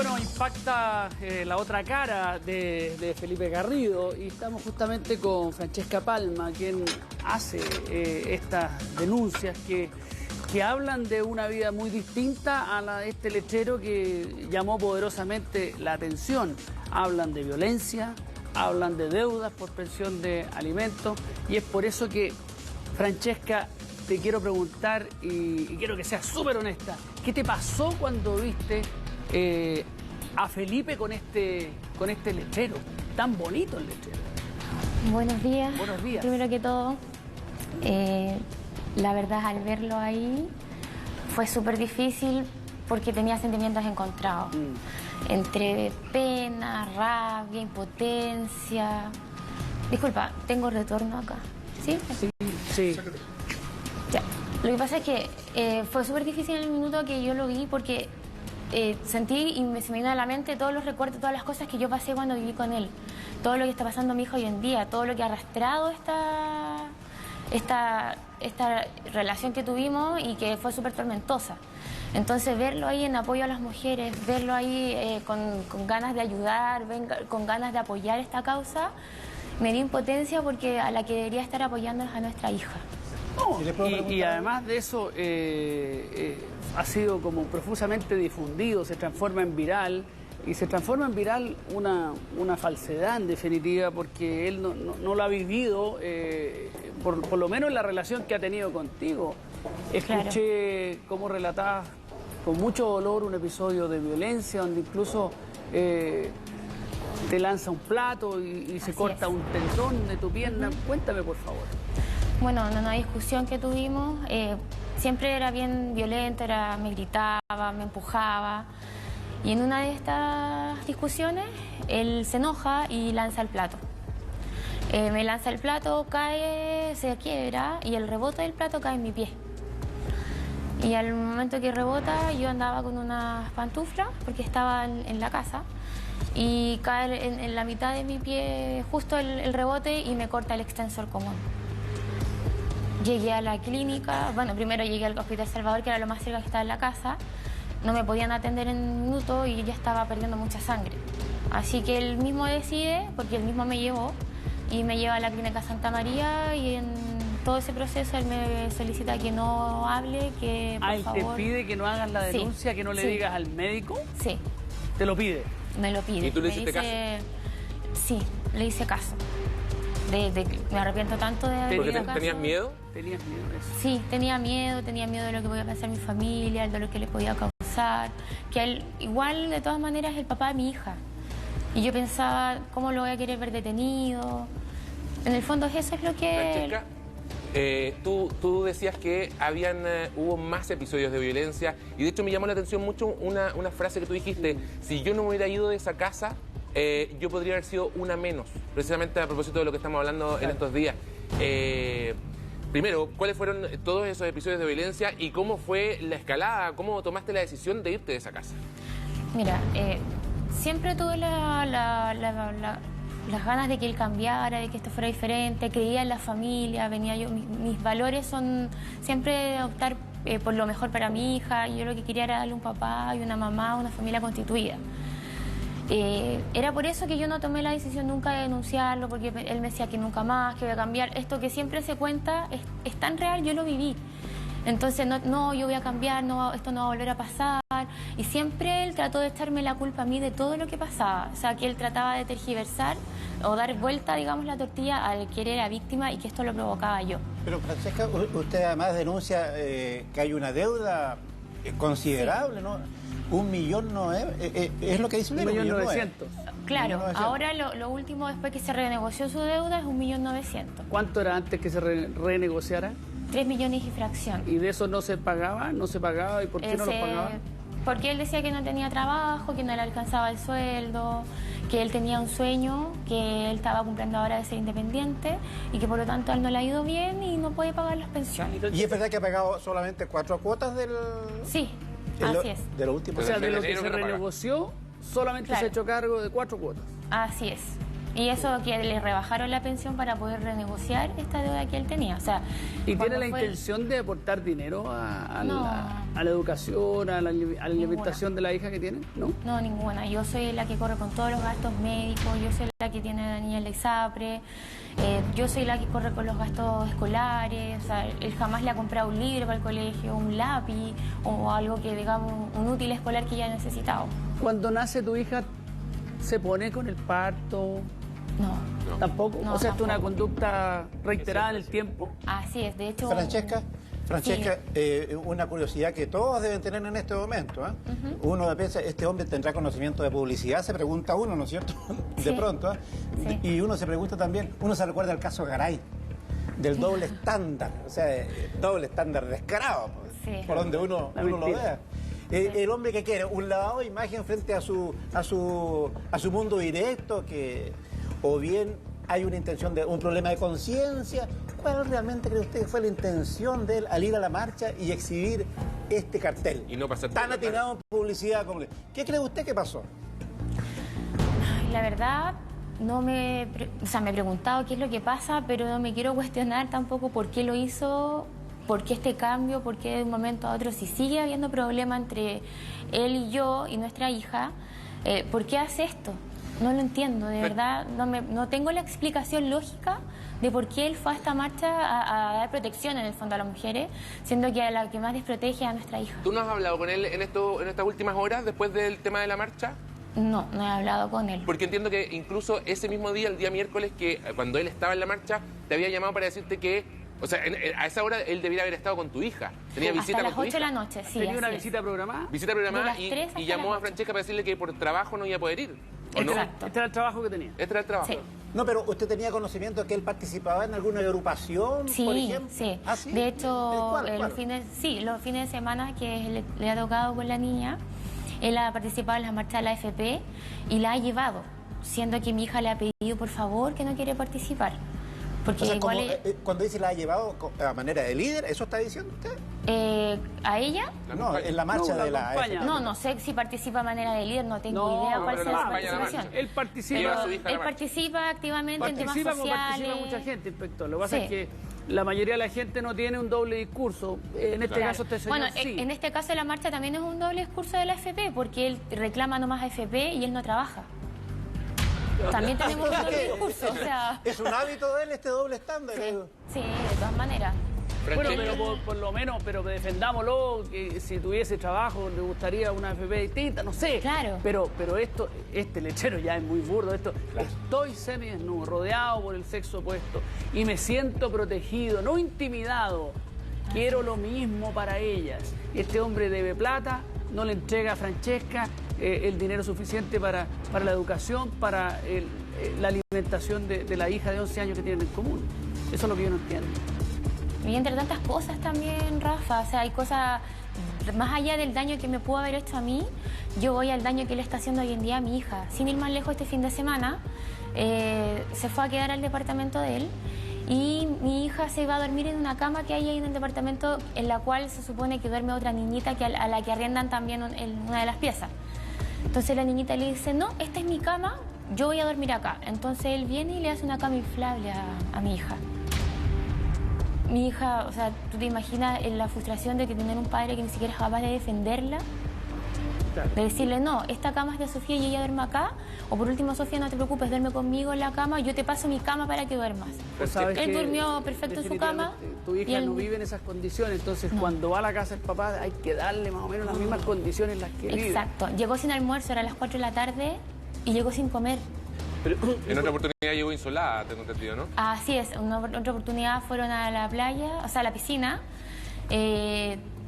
bueno, impacta la otra cara de Felipe Garrido y estamos justamente con Francesca Palma, quien hace estas denuncias que hablan de una vida muy distinta a la de este lechero que llamó poderosamente la atención. Hablan de violencia, hablan de deudas por pensión de alimentos y es por eso que, Francesca, te quiero preguntar y quiero que seas súper honesta. ¿Qué te pasó cuando viste a Felipe con este lechero? Tan bonito el lechero. Buenos días. Buenos días. Primero que todo, la verdad, al verlo ahí fue súper difícil porque tenía sentimientos encontrados. Entre pena, rabia, impotencia. Disculpa, tengo retorno acá. ¿Sí? Sí. Ya. Lo que pasa es que fue súper difícil en el minuto que yo lo vi porque sentí y se me vino a la mente todos los recuerdos, todas las cosas que yo pasé cuando viví con él. Todo lo que está pasando a mi hijo hoy en día, todo lo que ha arrastrado esta relación que tuvimos y que fue súper tormentosa. Entonces verlo ahí en apoyo a las mujeres, verlo ahí con ganas de ayudar, con ganas de apoyar esta causa, me dio impotencia porque a la que debería estar apoyando es a nuestra hija. No, y además de eso ha sido como profusamente difundido, se transforma en viral y se transforma en viral una falsedad en definitiva porque él no lo ha vivido, por lo menos en la relación que ha tenido contigo. Escuché cómo relatabas con mucho dolor un episodio de violencia donde incluso te lanza un plato y se corta un tendón de tu pierna. Cuéntame, por favor. Bueno, en una discusión que tuvimos, siempre era bien violento, me gritaba, me empujaba. Y en una de estas discusiones, él se enoja y lanza el plato. Me lanza el plato, cae, se quiebra y el rebote del plato cae en mi pie. Y al momento que rebota, yo andaba con unas pantuflas, porque estaba en la casa, y cae en la mitad de mi pie justo el rebote y me corta el extensor común. Llegué a la clínica, bueno, primero llegué al Hospital Salvador, que era lo más cerca que estaba en la casa. No me podían atender en un minuto y ya estaba perdiendo mucha sangre. Así que él mismo decide, porque él mismo me llevó, y me lleva a la clínica Santa María y en todo ese proceso él me solicita que no hable, que por él favor... te pide que no hagas la denuncia, sí, que no le digas al médico. Sí. ¿Te lo pide? Me lo pide. ¿Y tú le hiciste caso? Sí, le hice caso. Me arrepiento tanto de haber ¿Porque hecho caso. tenías miedo? ¿Tenías miedo de eso? Sí, tenía miedo de lo que podía pasar a mi familia, de lo que le podía causar, que él, igual de todas maneras es el papá de mi hija. Y yo pensaba, ¿cómo lo voy a querer ver detenido? En el fondo eso es lo que... Francesca, tú decías que hubo más episodios de violencia y de hecho me llamó la atención mucho una frase que tú dijiste: si yo no me hubiera ido de esa casa, yo podría haber sido una menos, precisamente a propósito de lo que estamos hablando en estos días. Primero, ¿cuáles fueron todos esos episodios de violencia y cómo fue la escalada? ¿Cómo tomaste la decisión de irte de esa casa? Mira, siempre tuve las ganas de que él cambiara, de que esto fuera diferente, creía en la familia, mis valores son siempre optar por lo mejor para mi hija, y yo lo que quería era darle un papá y una mamá, una familia constituida. Era por eso que yo no tomé la decisión nunca de denunciarlo, porque él me decía que nunca más, que voy a cambiar. Esto que siempre se cuenta es tan real, yo lo viví. Entonces, no, yo voy a cambiar, esto no va a volver a pasar. Y siempre él trató de echarme la culpa a mí de todo lo que pasaba. O sea, que él trataba de tergiversar o dar vuelta, digamos, la tortilla al que era víctima y que esto lo provocaba yo. Pero, Francesca, usted además denuncia que hay una deuda considerable, sí, ¿no? 1 millón no es lo que dice usted. 1.900.000. Claro, ahora lo último después que se renegoció su deuda es 1.900.000. ¿Cuánto era antes que se renegociara? 3 millones y fracción. ¿Y de eso no se pagaba? ¿No se pagaba? ¿Y por qué no lo pagaba? Porque él decía que no tenía trabajo, que no le alcanzaba el sueldo, que él tenía un sueño, que él estaba cumpliendo ahora de ser independiente y que por lo tanto a él no le ha ido bien y no puede pagar las pensiones. ¿Y es verdad que ha pagado solamente 4 cuotas del...? Sí, así es. De lo último. O sea, de lo que se renegoció, solamente se ha hecho cargo de 4 cuotas. Así es. Y eso que le rebajaron la pensión para poder renegociar esta deuda que él tenía. O sea, ¿Y tiene cuando la fue- intención de aportar dinero No. a la educación, a la alimentación de la hija que tiene? ¿No? No, ninguna. Yo soy la que corre con todos los gastos médicos, yo soy la que tiene a la niña en la ISAPRE, yo soy la que corre con los gastos escolares. O sea, él jamás le ha comprado un libro para el colegio, un lápiz o algo que, digamos, un útil escolar que ella ha necesitado. Cuando nace tu hija, ¿se pone con el parto? No. ¿Tampoco? No, O sea, esto es una tampoco. conducta reiterada en el tiempo. Así es, de hecho... Francesca, una curiosidad que todos deben tener en este momento. Uno piensa, este hombre tendrá conocimiento de publicidad, se pregunta uno, ¿no es cierto? De Sí. pronto. Sí. Y uno se pregunta también, uno se recuerda el caso Garay, del doble estándar, o sea, doble estándar descarado, Sí. por donde uno lo mentira. vea. El hombre que quiere un lavado de imagen frente a su mundo directo, o bien hay una intención de un problema de conciencia. ¿Cuál realmente cree usted que fue la intención de él al ir a la marcha y exhibir este cartel? Y no pasar tan por la atinado en publicidad como... ¿Qué cree usted que pasó? La verdad, me he preguntado qué es lo que pasa, pero no me quiero cuestionar tampoco por qué lo hizo, por qué este cambio, por qué de un momento a otro, si sigue habiendo problema entre él y yo y nuestra hija, ¿por qué hace esto? No lo entiendo, de verdad, no tengo la explicación lógica de por qué él fue a esta marcha a dar protección en el fondo a las mujeres, siendo que a la que más desprotege es a nuestra hija. ¿Tú no has hablado con él en estas últimas horas después del tema de la marcha? No he hablado con él. Porque entiendo que incluso ese mismo día, el día miércoles, que cuando él estaba en la marcha, te había llamado para decirte que, o sea, a esa hora él debiera haber estado con tu hija. Tenía visita Hasta con las tu 8 de la hija. noche, sí. ¿Tenía una así es. visita programada? Visita programada De las 3 hasta y llamó las a 8. Francesca para decirle que por trabajo no iba a poder ir. ¿O no? Exacto. Este era el trabajo que tenía. Este era el trabajo. Sí. No, pero ¿usted tenía conocimiento que él participaba en alguna agrupación, Sí, por ejemplo? sí. ¿Ah, sí? De hecho, ¿Cuál? los fines de semana que le ha tocado con la niña, él ha participado en la marcha de la AFP y la ha llevado, siendo que mi hija le ha pedido por favor que no quiere participar. Porque O sea, igual cuando dice la ha llevado a manera de líder, ¿eso está diciendo usted? a ella, No, en la marcha No, la de la acompaña. AFP. no sé si participa de manera de líder, no tengo idea cuál pero sea la su acompaña a la participación. marcha. Él participa. Lleva a su hija a la Él marcha. participa activamente en temas Participa como sociales. participa mucha gente, inspector. Lo que pasa Sí. es que la mayoría de la gente no tiene un doble discurso. En este Claro. caso, este señor Bueno, sí. en este caso la marcha también es un doble discurso de la AFP, porque él reclama nomás AFP y él no trabaja. También tenemos un doble discurso, o sea... ¿Es un hábito de él este doble estándar? Sí, de todas maneras. Bueno, Francesca, pero por lo menos, pero defendámoslo, que si tuviese trabajo le gustaría una FP distinta, no sé. Claro. Pero este lechero ya es muy burdo. Estoy semidesnudo, rodeado por el sexo opuesto y me siento protegido, no intimidado. Quiero lo mismo para ellas. Este hombre debe plata, no le entrega a Francesca el dinero suficiente para la educación, para la alimentación de la hija de 11 años que tienen en común. Eso es lo que yo no entiendo. Y entre tantas cosas también, Rafa, o sea, hay cosas, más allá del daño que me pudo haber hecho a mí, yo voy al daño que le está haciendo hoy en día a mi hija. Sin ir más lejos, este fin de semana se fue a quedar al departamento de él y mi hija se iba a dormir en una cama que hay ahí en el departamento, en la cual se supone que duerme otra niñita a la que arriendan también en una de las piezas. Entonces la niñita le dice, no, esta es mi cama, yo voy a dormir acá. Entonces él viene y le hace una cama inflable a mi hija. Mi hija, o sea, tú te imaginas la frustración de que tener un padre que ni siquiera es capaz de defenderla, de decirle, no, esta cama es de Sofía y ella duerme acá, o por último, Sofía, no te preocupes, duerme conmigo en la cama, yo te paso mi cama para que duermas. Pues sabes Él que durmió perfecto en su cama. definitivamente Tu y hija él- no vive en esas condiciones, entonces No. cuando va a la casa del papá hay que darle más o menos las mismas condiciones en las que vive. Exacto, llegó sin almuerzo, era las 4 de la tarde, y llegó sin comer. Pero, en otra oportunidad llegó insolada, tengo entendido, ¿no? Así es, otra oportunidad fueron a la playa, o sea, a la piscina.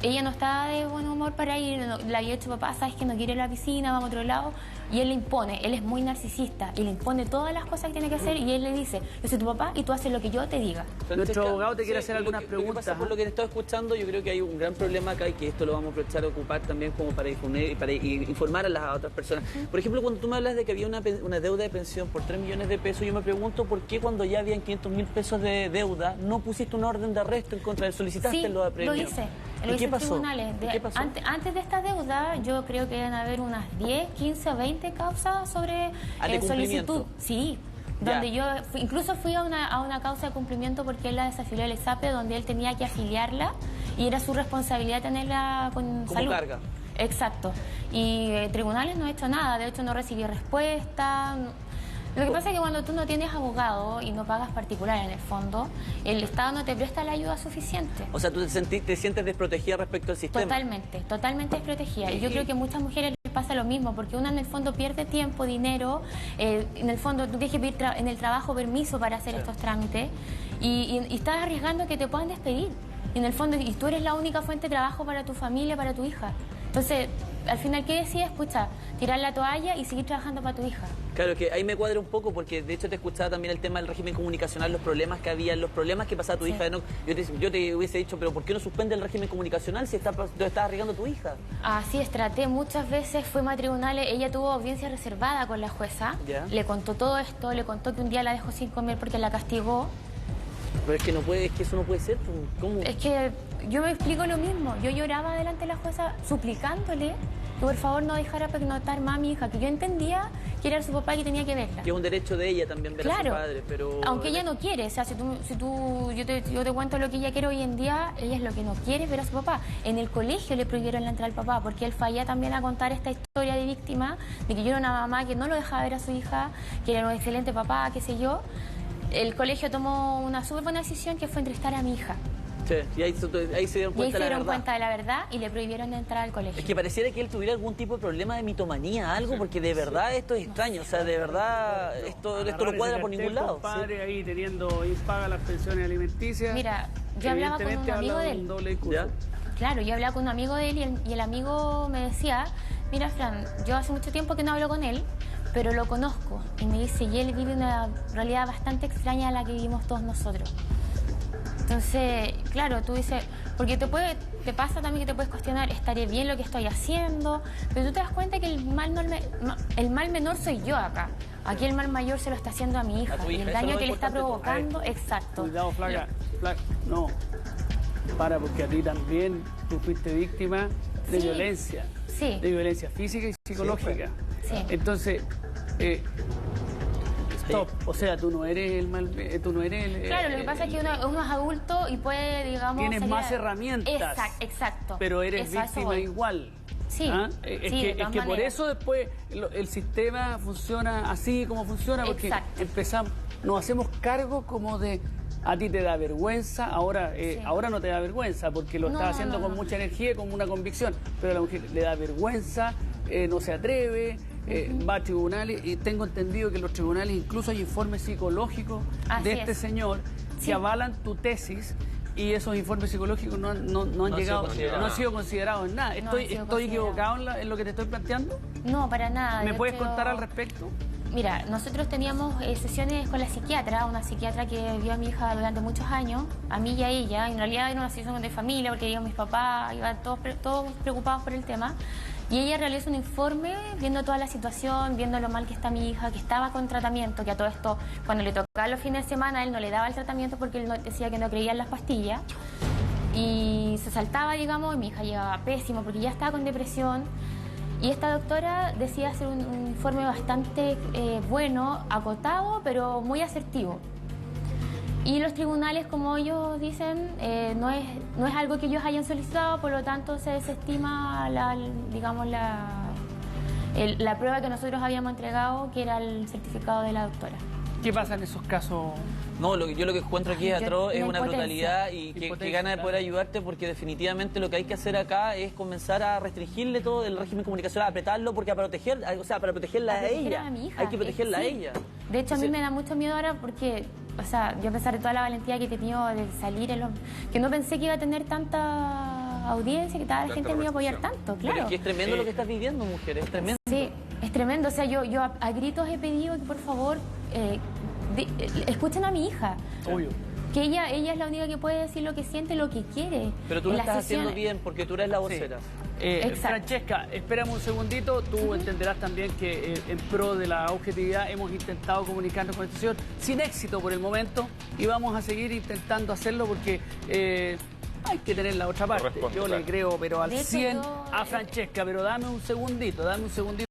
Ella no estaba de buen humor para ir, le había dicho, papá, sabes que no quiero ir a la piscina, vamos a otro lado. Y él le impone, él es muy narcisista, y le impone todas las cosas que tiene que hacer, y él le dice, yo soy tu papá y tú haces lo que yo te diga. Nuestro abogado te quiere hacer por lo algunas que- lo que preguntas, pasa, por ¿ah? lo que he estado escuchando, yo creo que hay un gran problema acá y que esto lo vamos a aprovechar a ocupar también como para difundir, para informar a las otras personas. Por ejemplo, cuando tú me hablas de que había una deuda de pensión por 3 millones de pesos, yo me pregunto por qué cuando ya habían 500.000 pesos de deuda no pusiste una orden de arresto en contra de él, solicitaste Sí, lo apremio. lo hice. ¿Y Lo hice qué en pasó? tribunales. ¿Y qué pasó? Antes de esta deuda, yo creo que deben haber unas 10, 15 o 20 causas sobre Ah, de solicitud. cumplimiento. Sí, donde yo incluso fui a una causa de cumplimiento porque él la desafilió del ESAPE, donde él tenía que afiliarla y era su responsabilidad tenerla con Como salud. carga. Exacto. Y tribunales no ha hecho nada, de hecho no recibí respuesta. Lo que pasa es que cuando tú no tienes abogado y no pagas particular en el fondo, el Estado no te presta la ayuda suficiente. O sea, tú te sientes desprotegida respecto al sistema. Totalmente desprotegida. Y yo creo que a muchas mujeres les pasa lo mismo, porque una en el fondo pierde tiempo, dinero, en el fondo tú tienes que pedir en el trabajo permiso para hacer estos trámites y estás arriesgando que te puedan despedir. Y en el fondo, y tú eres la única fuente de trabajo para tu familia, para tu hija. Entonces, al final, ¿qué decides? Pucha, tirar la toalla y seguir trabajando para tu hija. Claro, que ahí me cuadra un poco porque de hecho te escuchaba también el tema del régimen comunicacional, los problemas que había, los problemas que pasaba tu hija. ¿No? Yo te hubiese dicho, pero ¿por qué no suspende el régimen comunicacional si te estás arriesgando a tu hija? Así es, traté muchas veces, fuimos a tribunales, ella tuvo audiencia reservada con la jueza, le contó todo esto, le contó que un día la dejó sin comer porque la castigó. Pero es que no puede, es que eso no puede ser. ¿Cómo? Es que yo me explico lo mismo. Yo lloraba delante de la jueza suplicándole que por favor no dejara pernoctar más a mi hija, que yo entendía que era su papá y que tenía que verla. Que es un derecho de ella también ver a su padre, pero... Aunque ella no quiere, o sea, yo te cuento lo que ella quiere hoy en día, ella es lo que no quiere, ver a su papá. En el colegio le prohibieron la entrada al papá, porque él falla también a contar esta historia de víctima, de que yo era una mamá que no lo dejaba ver a su hija, que era un excelente papá, qué sé yo. El colegio tomó una súper buena decisión que fue entrevistar a mi hija. Sí, y ahí se dieron cuenta de la verdad y le prohibieron de entrar al colegio. Es que pareciera que él tuviera algún tipo de problema de mitomanía, algo, porque de verdad esto es extraño, o sea, de verdad esto no cuadra por ningún lado. Padre ahí teniendo impaga las pensiones alimenticias. Mira, yo hablaba con un amigo de él. Claro, yo hablaba con un amigo de él y el amigo me decía, mira, Fran, yo hace mucho tiempo que no hablo con él, pero lo conozco. Y me dice, y él vive una realidad bastante extraña a la que vivimos todos nosotros. Entonces, claro, tú dices, porque te pasa también que te puedes cuestionar, ¿estaré bien lo que estoy haciendo? Pero tú te das cuenta que el mal menor soy yo acá. Aquí el mal mayor se lo está haciendo a mi hija. Y el daño que le está provocando, exacto. Cuidado, flaca. No, porque a ti también tú fuiste víctima de violencia. Sí. De violencia física y psicológica. Sí. Entonces, stop. O sea, tú no eres el mal, tú no eres el... Claro, lo que pasa es que uno es adulto y puede, digamos... Tienes más herramientas. Exacto. Pero eres víctima igual. Sí. ¿Ah? Es que por eso después el sistema funciona así como funciona, porque nos hacemos cargo como de... A ti te da vergüenza, ahora no te da vergüenza porque lo estás haciendo con mucha energía y con una convicción, pero a la mujer le da vergüenza, no se atreve, va a tribunales y tengo entendido que en los tribunales incluso hay informes psicológicos de este señor que avalan tu tesis y esos informes psicológicos no han sido considerados en nada. ¿Estoy equivocado en lo que te estoy planteando? No, para nada. ¿Me puedes contar al respecto? Mira, nosotros teníamos sesiones con la psiquiatra, una psiquiatra que vio a mi hija durante muchos años, a mí y a ella. En realidad era una situación de familia, porque iban mis papás, iban todos preocupados por el tema. Y ella realizó un informe viendo toda la situación, viendo lo mal que está mi hija, que estaba con tratamiento, que a todo esto, cuando le tocaba los fines de semana, él no le daba el tratamiento porque él decía que no creía en las pastillas. Y se saltaba, digamos, y mi hija llegaba pésimo porque ya estaba con depresión. Y esta doctora decide hacer un informe bastante bueno, acotado, pero muy asertivo. Y los tribunales, como ellos dicen, no es algo que ellos hayan solicitado, por lo tanto se desestima la prueba que nosotros habíamos entregado, que era el certificado de la doctora. ¿Qué pasa en esos casos? No, yo lo que encuentro aquí es atroz, es una brutalidad y que gana de poder ayudarte, porque definitivamente lo que hay que hacer acá es comenzar a restringirle todo el régimen comunicacional, apretarlo, porque para protegerla a ella, hay que protegerla a ella. De hecho, a mí me da mucho miedo ahora porque, o sea, yo a pesar de toda la valentía que he tenido de salir, que no pensé que iba a tener tanta audiencia, que toda la gente me iba a apoyar tanto, claro. Pero es que es tremendo lo que estás viviendo, mujer, es tremendo. Sí, es tremendo, o sea, yo a gritos he pedido que por favor escuchen a mi hija. Obvio. Que ella es la única que puede decir lo que siente, lo que quiere. Pero tú lo estás haciendo bien porque tú eres la vocera. Francesca, espérame un segundito. Tú entenderás también que en pro de la objetividad hemos intentado comunicarnos con esta señor sin éxito por el momento y vamos a seguir intentando hacerlo porque hay que tener la otra parte. Yo le creo, pero al 100 a Francesca, pero dame un segundito.